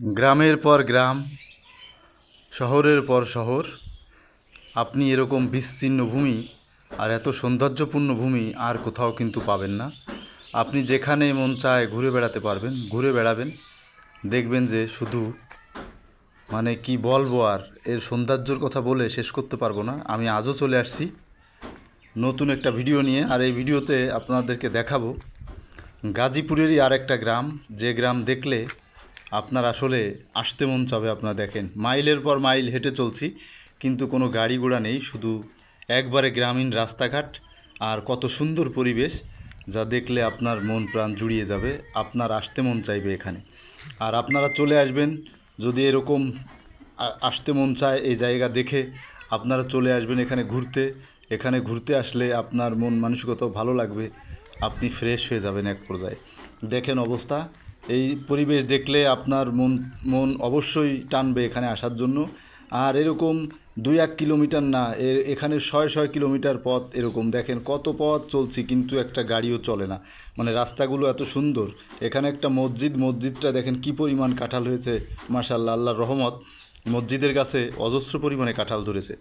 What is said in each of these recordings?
গ্রামের পর গ্রাম, শহরের পর শহর, আপনি এরকম বিস্তীর্ণ ভূমি আর এত সৌন্দর্যপূর্ণ ভূমি আর কোথাও কিন্তু পাবেন না। আপনি যেখানে মন চায় ঘুরে বেড়াতে পারবেন, ঘুরে বেড়াবেন, দেখবেন যে শুধু মানে কি বলবো আর, এর সৌন্দর্যর কথা বলে শেষ করতে পারবো না। আমি আজও চলে আসছি নতুন একটা ভিডিও নিয়ে, আর এই ভিডিওতে আপনাদেরকে দেখাবো গাজীপুরেরই আর একটা গ্রাম, যে গ্রাম দেখলে আপনার আসলে আসতে মন চাবে। আপনারা দেখেন মাইলের পর মাইল হেঁটে চলছি, কিন্তু কোনো গাড়ি ঘোড়া নেই, শুধু একবারে গ্রামীণ রাস্তাঘাট আর কত সুন্দর পরিবেশ, যা দেখলে আপনার মন প্রাণ জুড়িয়ে যাবে, আপনার আসতে মন চাইবে এখানে। আর আপনারা চলে আসবেন যদি এরকম আসতে মন চায় এই জায়গা দেখে, আপনারা চলে আসবেন এখানে ঘুরতে। এখানে ঘুরতে আসলে আপনার মন মানসিকতাও ভালো লাগবে, আপনি ফ্রেশ হয়ে যাবেন এক পর্যায়ে। দেখেন অবস্থা, এই পরিবেশ দেখলে আপনার মন মন অবশ্যই টানবে এখানে আসার জন্য। আর এরকম 2-1 কিলোমিটার না, এখানে 100-100 কিলোমিটার পথ। এরকম দেখেন কত পথ চলছি, কিন্তু একটা গাড়িও চলে না, মানে রাস্তাগুলো এত সুন্দর। এখানে একটা মসজিদটা দেখেন কি পরিমাণ কাঁঠাল হয়েছে, মাশাআল্লাহ, আল্লাহর রহমত। মসজিদের গাছে অজস্র পরিমাণে কাঁঠাল ধরেছে,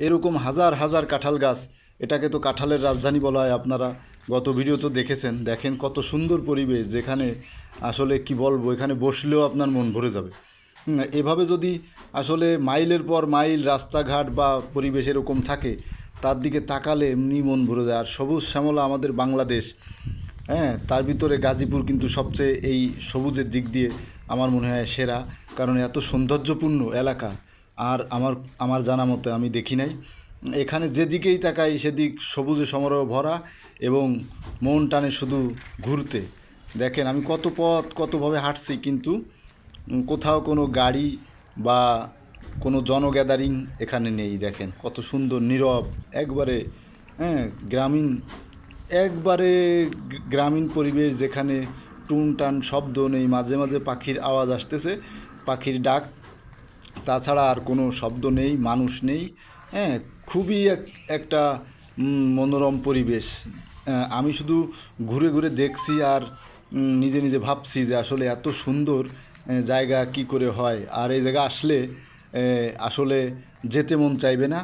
এরকম হাজার হাজার কাঁঠাল গাছ। এটাকে তো কাঁঠালের রাজধানী বলা হয়, আপনারা গত ভিডিও তো দেখেছেন। দেখেন কত সুন্দর পরিবেশ, যেখানে আসলে কি বলবো, এখানে বসলেও আপনার মন ভরে যাবে। এভাবে যদি আসলে মাইলের পর মাইল রাস্তাঘাট বা পরিবেশ এরকম থাকে, তার দিকে তাকালে এমনি মন ভরে যায়। আর সবুজ শ্যামলা আমাদের বাংলাদেশ, হ্যাঁ, তার ভিতরে গাজীপুর কিন্তু সবচেয়ে এই সবুজের দিক দিয়ে আমার মনে হয় সেরা, কারণ এত সৌন্দর্যপূর্ণ এলাকা আর আমার আমার জানা মতে আমি দেখি নাই। এখানে যেদিকেই তাকাই সেদিক সবুজে সমারোহ ভরা, এবং মন টানে শুধু ঘুরতে। দেখেন আমি কত পথ কতভাবে হাঁটছি, কিন্তু কোথাও কোনো গাড়ি বা কোনো জনগ্যাদারিং এখানে নেই। দেখেন কত সুন্দর নীরব একবারে, হ্যাঁ, গ্রামীণ, একবারে গ্রামীণ পরিবেশ, যেখানে টুনটান শব্দ নেই, মাঝে মাঝে পাখির আওয়াজ আসতেছে, পাখির ডাক, তাছাড়া আর কোনো শব্দ নেই, মানুষ নেই। হ্যাঁ, খুবই একটা মনোরম পরিবেশ। আমি শুধু ঘুরে ঘুরে দেখছি আর নিজে নিজে ভাবছি যে আসলে এত সুন্দর জায়গা কি করে হয়। আর এই জায়গা আসলে আসলে যেতে মন চাইবে না।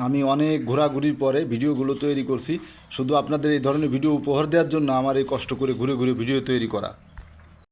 আমি অনেক ঘোরাঘুরির পরে ভিডিওগুলো তৈরি করছি, শুধু আপনাদের এই ধরনের ভিডিও উপহার দেওয়ার জন্য আমার এই কষ্ট করে ঘুরে ঘুরে ভিডিও তৈরি করা।